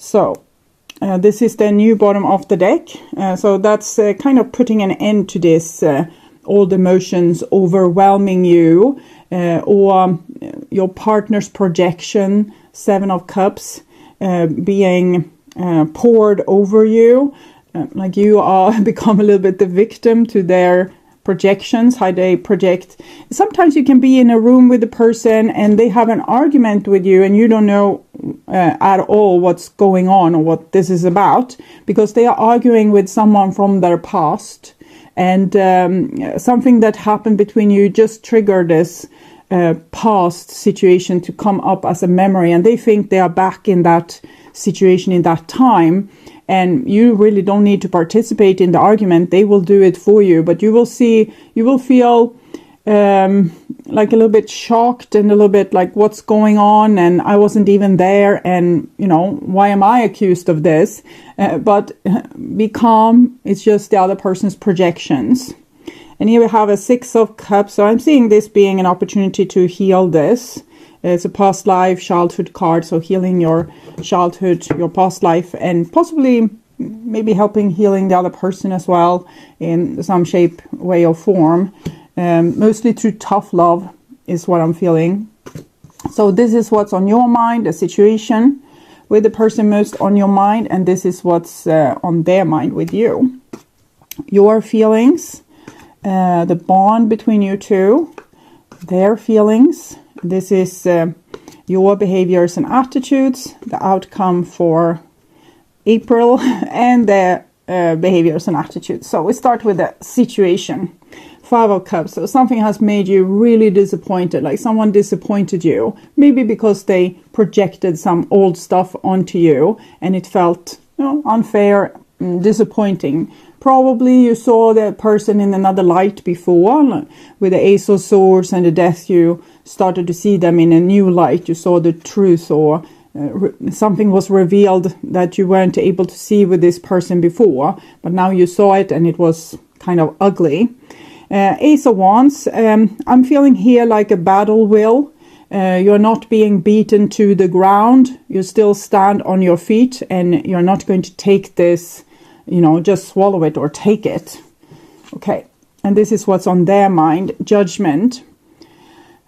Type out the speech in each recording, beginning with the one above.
So this is the new bottom of the deck. So that's kind of putting an end to this old emotions overwhelming you, or your partner's projection, 7 of Cups, being poured over you, like you are become a little bit the victim to their projections, how they project. Sometimes you can be in a room with a person and they have an argument with you and you don't know at all what's going on or what this is about, because they are arguing with someone from their past, and something that happened between you just triggered this past situation to come up as a memory, and they think they are back in that situation in that time. And you really don't need to participate in the argument. They will do it for you. But you will feel like a little bit shocked and a little bit like, what's going on? And I wasn't even there. And, why am I accused of this? But be calm. It's just the other person's projections. And here we have a 6 of Cups. So I'm seeing this being an opportunity to heal this. It's a past life, childhood card, so healing your childhood, your past life, and possibly maybe helping healing the other person as well in some shape, way, or form. Mostly through tough love is what I'm feeling. So this is what's on your mind, the situation with the person most on your mind, and this is what's on their mind with you. Your feelings, the bond between you two, their feelings. This is your behaviors and attitudes, the outcome for April, and the behaviors and attitudes. So we start with the situation. 5 of Cups. So something has made you really disappointed, like someone disappointed you. Maybe because they projected some old stuff onto you and it felt unfair, disappointing. Probably you saw the person in another light before, with the Ace of Swords and the Death. You started to see them in a new light. You saw the truth, or something was revealed that you weren't able to see with this person before, but now you saw it and it was kind of ugly. Ace of Wands, I'm feeling here like a battle will. You're not being beaten to the ground. You still stand on your feet and you're not going to take this, just swallow it or take it. Okay. And this is what's on their mind, judgment.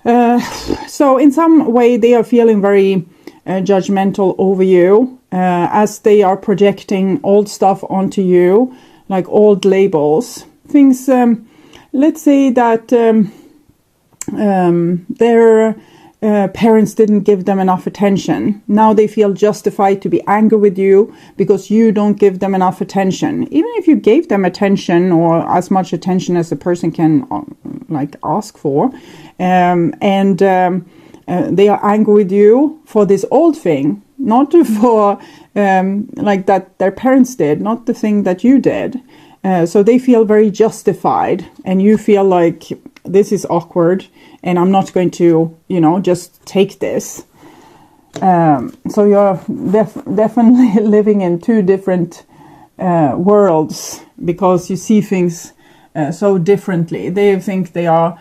So in some way they are feeling very judgmental over you, as they are projecting old stuff onto you, like old labels. Things, let's say that their parents didn't give them enough attention. Now they feel justified to be angry with you because you don't give them enough attention. Even if you gave them attention, or as much attention as a person can ask for, and they are angry with you for this old thing, not for like that their parents did, not the thing that you did. So they feel very justified, and you feel like this is awkward and I'm not going to, just take this. So you're definitely living in two different worlds, because you see things so differently. They think they are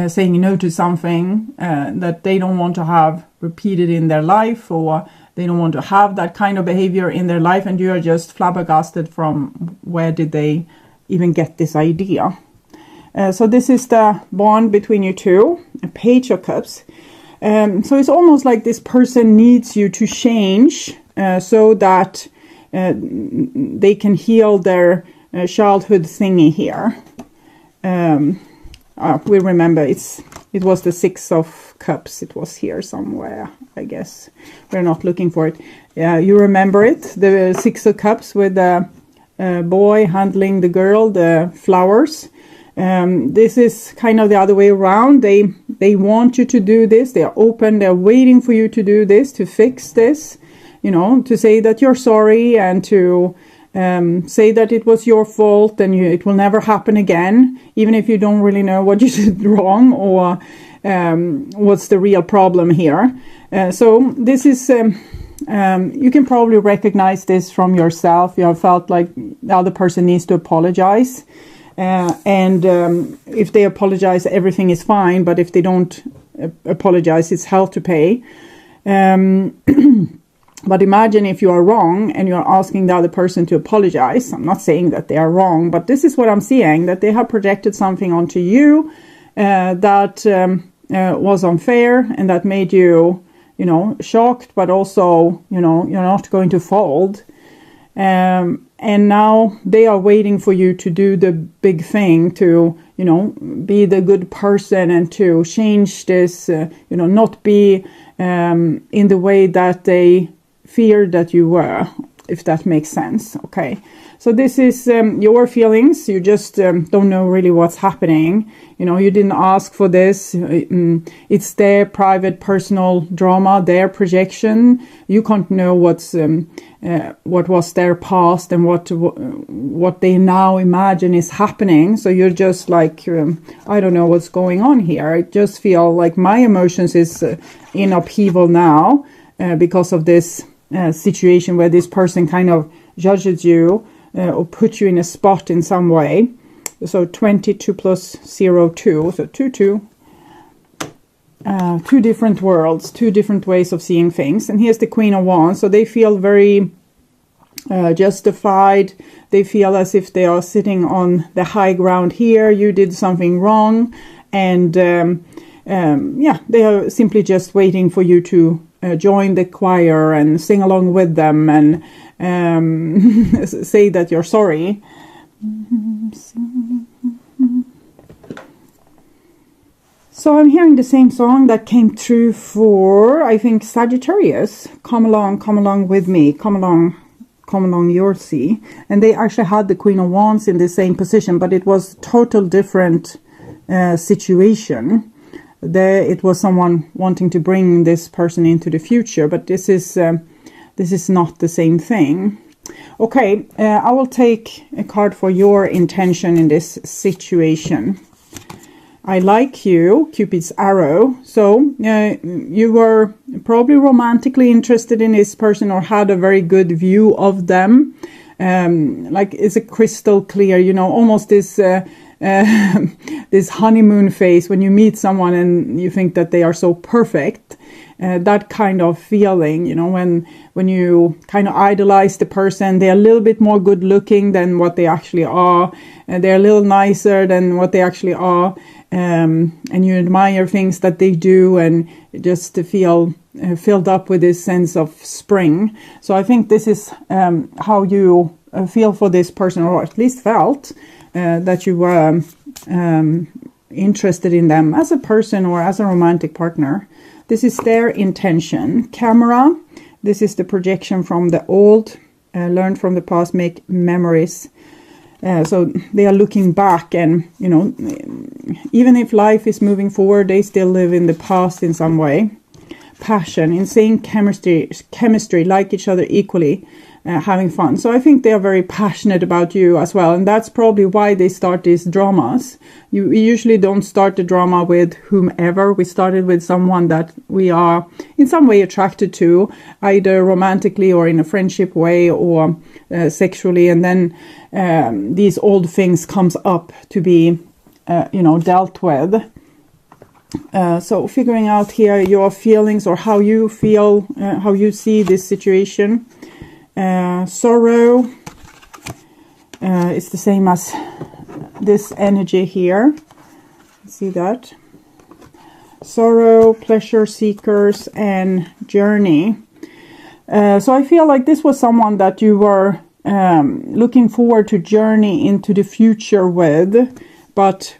saying no to something that they don't want to have repeated in their life, or they don't want to have that kind of behavior in their life, and you are just flabbergasted from where did they even get this idea. So this is the bond between you two, a Page of Cups. So it's almost like this person needs you to change so that they can heal their childhood thingy here. We remember it was the 6 of Cups. It was here somewhere, I guess. We're not looking for it. You remember it, the 6 of Cups with the boy handling the girl, the flowers. This is kind of the other way around. They want you to do this. They are open. They're waiting for you to do this, to fix this, to say that you're sorry, and to say that it was your fault and it will never happen again, even if you don't really know what you did wrong or what's the real problem here. So this is, you can probably recognize this from yourself. You have felt like the other person needs to apologize. And if they apologize, everything is fine. But if they don't apologize, it's hell to pay. But imagine if you are wrong and you're asking the other person to apologize. I'm not saying that they are wrong, but this is what I'm seeing, that they have projected something onto you that was unfair and that made you, shocked, but also, you're not going to fold. And now they are waiting for you to do the big thing, to, be the good person and to change this, not be in the way that they feared that you were, if that makes sense. Okay, so this is your feelings. You just don't know really what's happening. You didn't ask for this. It's their private, personal drama, their projection. You can't know what was their past and what they now imagine is happening. So you're just like, I don't know what's going on here. I just feel like my emotions is in upheaval now because of this situation where this person kind of judges you or puts you in a spot in some way. So 22 plus 0, 2. So 2, 2. Two different worlds, two different ways of seeing things. And here's the Queen of Wands. So they feel very justified. They feel as if they are sitting on the high ground here. You did something wrong. And they are simply just waiting for you to join the choir and sing along with them and say that you're sorry. So I'm hearing the same song that came through for, I think, Sagittarius. Come along with me. Come along your sea. And they actually had the Queen of Wands in the same position, but it was total different situation. It was someone wanting to bring this person into the future, but this is not the same thing. Okay, I will take a card for your intention in this situation. I like you, Cupid's arrow. So you were probably romantically interested in this person or had a very good view of them. Like it's a crystal clear, almost this this honeymoon phase when you meet someone and you think that they are so perfect. That kind of feeling, when you kind of idolize the person, they're a little bit more good looking than what they actually are. They're a little nicer than what they actually are. And you admire things that they do and just to feel filled up with this sense of spring. So I think this is how you feel for this person, or at least felt that you were interested in them as a person or as a romantic partner. This is their intention. Camera, this is the projection from the old, learn from the past, make memories. So they are looking back and, even if life is moving forward, they still live in the past in some way. Passion, insane chemistry, like each other equally, having fun. So I think they are very passionate about you as well. And that's probably why they start these dramas. We usually don't start the drama with whomever. We started with someone that we are in some way attracted to, either romantically or in a friendship way or sexually. And then these old things comes up to be, dealt with. So figuring out here your feelings or how you feel, how you see this situation. Sorrow is the same as this energy here. See that? Sorrow, pleasure seekers, and journey. So I feel like this was someone that you were looking forward to journey into the future with. But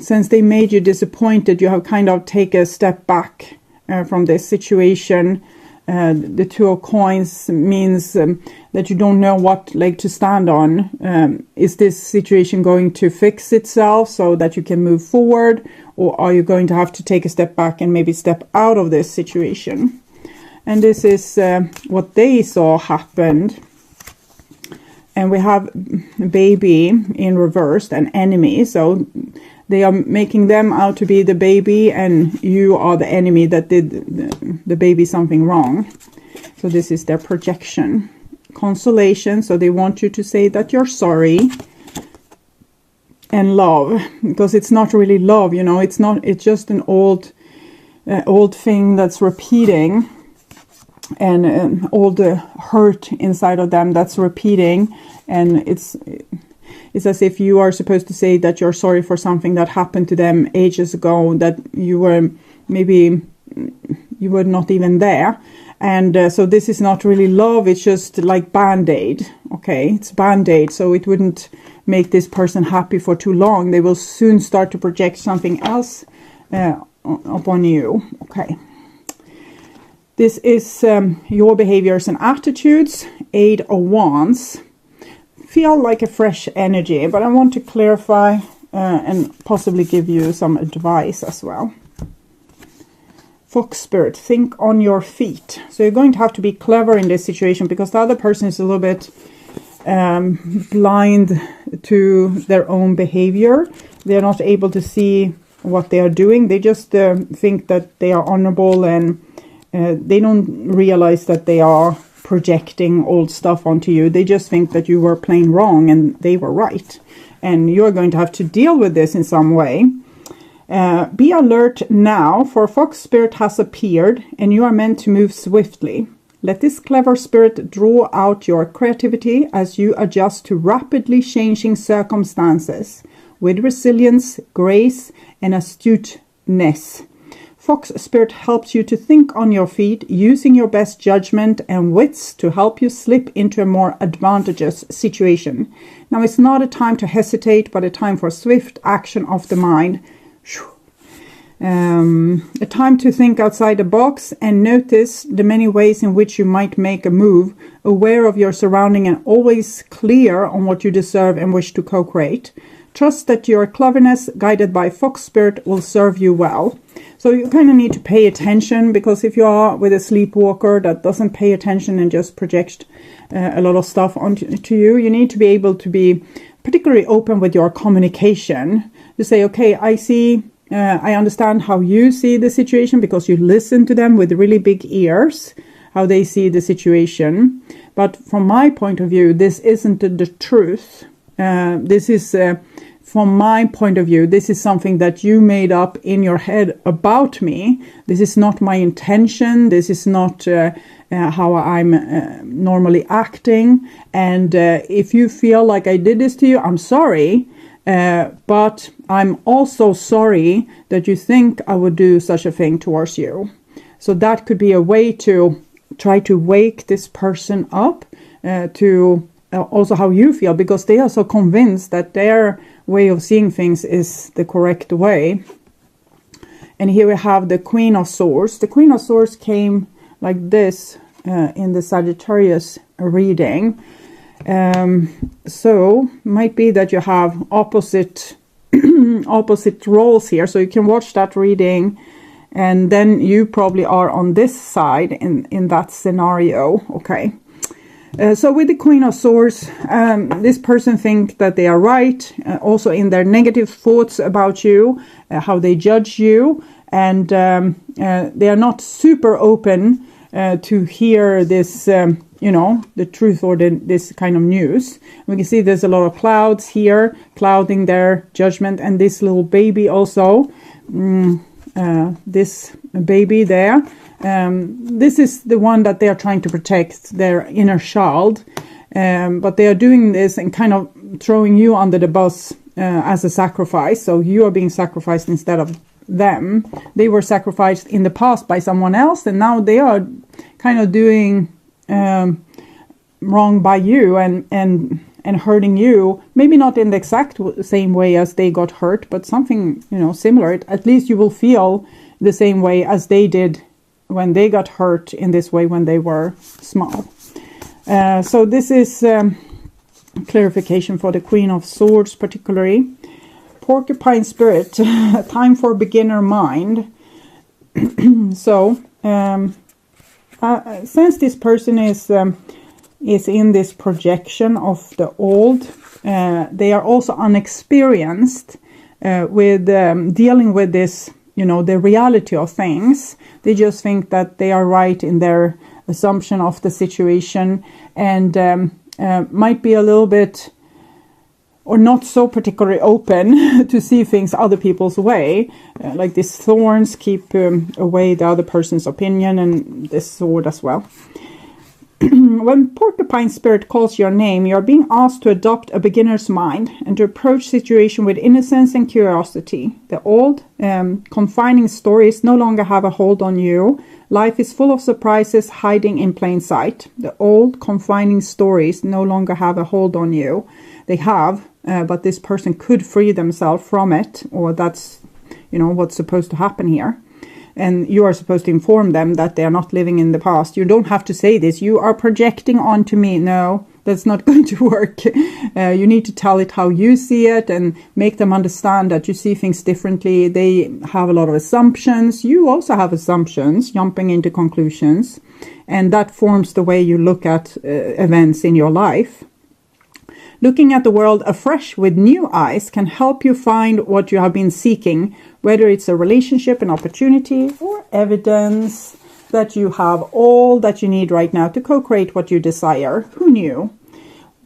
since they made you disappointed, you have kind of taken a step back from this situation. The Two of Coins means that you don't know what leg to stand on. Is this situation going to fix itself so that you can move forward? Or are you going to have to take a step back and maybe step out of this situation? And this is what they saw happened. And we have baby in reverse and enemy. So they are making them out to be the baby and you are the enemy that did the baby something wrong. So this is their projection. Consolation. So they want you to say that you're sorry. And love. Because it's not really love, it's just an old thing that's repeating. and all the hurt inside of them that's repeating, and it's as if you are supposed to say that you're sorry for something that happened to them ages ago, that you were not even there. And so this is not really love, it's just like Band-Aid. Okay, it's Band-Aid, so it wouldn't make this person happy for too long. They will soon start to project something else upon you. Okay. This is your behaviors and attitudes. 8 of Wands. Feel like a fresh energy, but I want to clarify and possibly give you some advice as well. Fox Spirit, think on your feet. So you're going to have to be clever in this situation, because the other person is a little bit blind to their own behavior. They're not able to see what they are doing. They just think that they are honorable, and they don't realize that they are projecting old stuff onto you. They just think that you were plain wrong and they were right. And you're going to have to deal with this in some way. Be alert now, for Fox Spirit has appeared and you are meant to move swiftly. Let this clever spirit draw out your creativity as you adjust to rapidly changing circumstances with resilience, grace, and astuteness. Fox Spirit helps you to think on your feet, using your best judgment and wits to help you slip into a more advantageous situation. Now, it's not a time to hesitate, but a time for swift action of the mind. A time to think outside the box and notice the many ways in which you might make a move, aware of your surrounding and always clear on what you deserve and wish to co-create. Trust that your cleverness, guided by Fox Spirit, will serve you well. So you kind of need to pay attention, because if you are with a sleepwalker that doesn't pay attention and just projects a lot of stuff onto you, you need to be able to be particularly open with your communication. You say, okay, I understand how you see the situation, because you listen to them with really big ears, how they see the situation. But from my point of view, this isn't the truth. This is, from my point of view, this is something that you made up in your head about me. This is not my intention. This is not how I'm normally acting. And if you feel like I did this to you, I'm sorry. But I'm also sorry that you think I would do such a thing towards you. So that could be a way to try to wake this person up to also how you feel, because they are so convinced that their way of seeing things is the correct way. And here we have the Queen of Swords. The Queen of Swords came like this in the Sagittarius reading. So might be that you have opposite roles here, so you can watch that reading, and then you probably are on this side in that scenario. Okay. So with the Queen of Swords, this person thinks that they are right, also in their negative thoughts about you, how they judge you, and they are not super open to hear this, the truth or this kind of news. We can see there's a lot of clouds here, clouding their judgment, and this little baby also, this baby there. This is the one that they are trying to protect, their inner child, but they are doing this and kind of throwing you under the bus as a sacrifice. So you are being sacrificed instead of them. They were sacrificed in the past by someone else, and now they are kind of doing wrong by you and hurting you. Maybe not in the exact same way as they got hurt, but something similar. At least you will feel the same way as they did when they got hurt in this way when they were small. So this is clarification for the Queen of Swords particularly. Porcupine Spirit, time for beginner mind. So since this person is in this projection of the old, they are also unexperienced with dealing with this, the reality of things. They just think that they are right in their assumption of the situation, and might be a little bit or not so particularly open to see things other people's way. Like these thorns keep away the other person's opinion, and this sword as well. When Porcupine Spirit calls your name, you are being asked to adopt a beginner's mind and to approach situation with innocence and curiosity. The old, confining stories no longer have a hold on you. Life is full of surprises hiding in plain sight. The old, confining stories no longer have a hold on you. They have, but this person could free themselves from it, or that's, what's supposed to happen here. And you are supposed to inform them that they are not living in the past. You don't have to say this. You are projecting onto me. No, that's not going to work. You need to tell it how you see it and make them understand that you see things differently. They have a lot of assumptions. You also have assumptions, jumping into conclusions. And that forms the way you look at events in your life. Looking at the world afresh with new eyes can help you find what you have been seeking, whether it's a relationship, an opportunity, or evidence that you have all that you need right now to co-create what you desire. Who knew?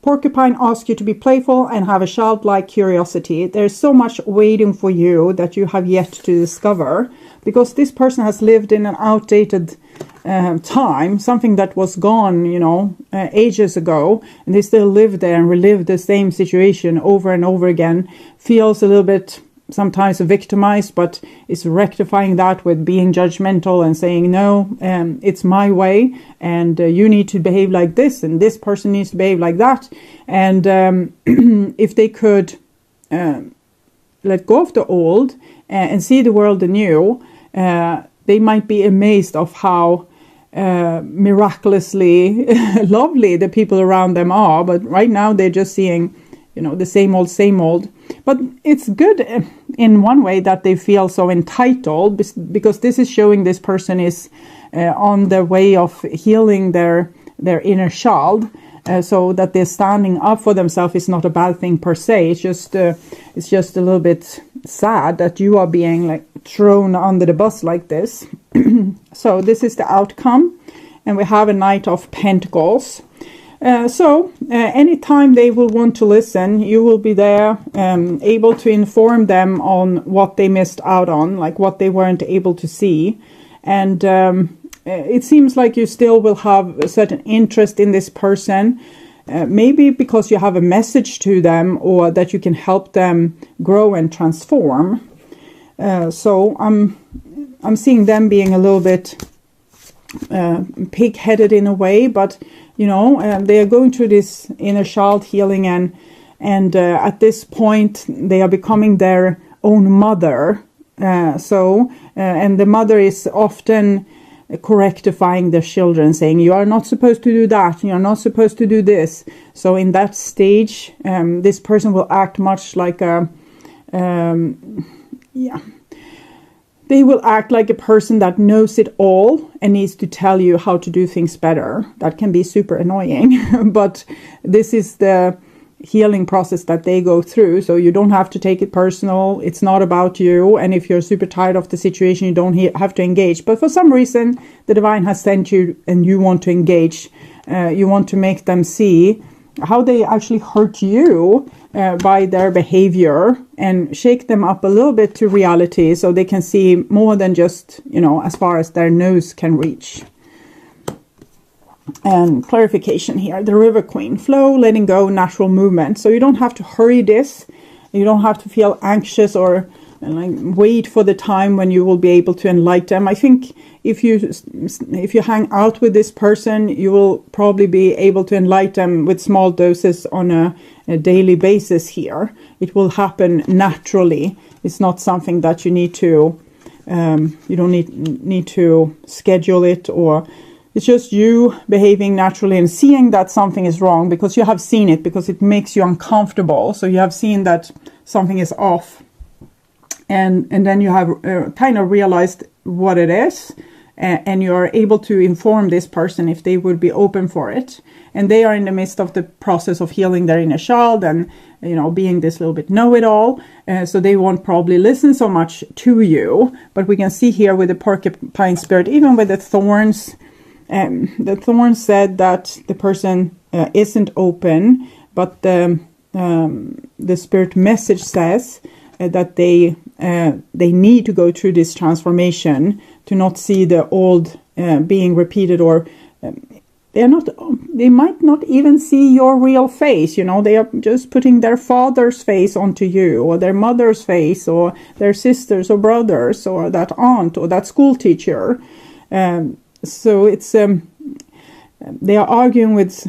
Porcupine asks you to be playful and have a childlike curiosity. There's so much waiting for you that you have yet to discover, because this person has lived in an outdated time, something that was gone, ages ago, and they still live there and relive the same situation over and over again. Feels a little bit sometimes victimized, but is rectifying that with being judgmental and saying, no, it's my way, and you need to behave like this, and this person needs to behave like that. And if they could let go of the old and see the world anew, they might be amazed of how miraculously lovely the people around them are. But right now they're just seeing, the same old. But it's good in one way that they feel so entitled, because this is showing this person is on their way of healing their inner child. So that they're standing up for themselves is not a bad thing per se. It's just a little bit sad that you are being thrown under the bus like this. So this is the outcome, and we have a Knight of Pentacles. So anytime they will want to listen, you will be there, able to inform them on what they missed out on, like what they weren't able to see. And it seems like you still will have a certain interest in this person, maybe because you have a message to them, or that you can help them grow and transform. So I'm seeing them being a little bit pig-headed in a way, but they are going through this inner child healing, and at this point they are becoming their own mother. And the mother is often correctifying their children, saying, you are not supposed to do that, you are not supposed to do this. So in that stage, this person will act much like they will act like a person that knows it all and needs to tell you how to do things better. That can be super annoying, but this is the healing process that they go through. So you don't have to take it personal. It's not about you. And if you're super tired of the situation, you don't have to engage. But for some reason, the divine has sent you and you want to engage. You want to make them see how they actually hurt you by their behavior, and shake them up a little bit to reality, so they can see more than just, as far as their nose can reach. And clarification here, the River Queen, flow, letting go, natural movement. So you don't have to hurry this. You don't have to feel anxious or wait for the time when you will be able to enlighten them. I think if you hang out with this person, you will probably be able to enlighten them with small doses on a daily basis here. It will happen naturally. It's not something that you need to, you don't need to schedule it, or it's just you behaving naturally and seeing that something is wrong because you have seen it, because it makes you uncomfortable. So you have seen that something is off. And then you have kind of realized what it is, and you're able to inform this person if they would be open for it. And they are in the midst of the process of healing their inner child and, being this little bit know-it-all. So they won't probably listen so much to you. But we can see here with the Porcupine Spirit, even with the thorns said that the person isn't open, but the the spirit message says that they need to go through this transformation to not see the old being repeated, or they might not even see your real face. You know, they are just putting their father's face onto you, or their mother's face, or their sisters or brothers, or that aunt or that school teacher. So it's they are arguing with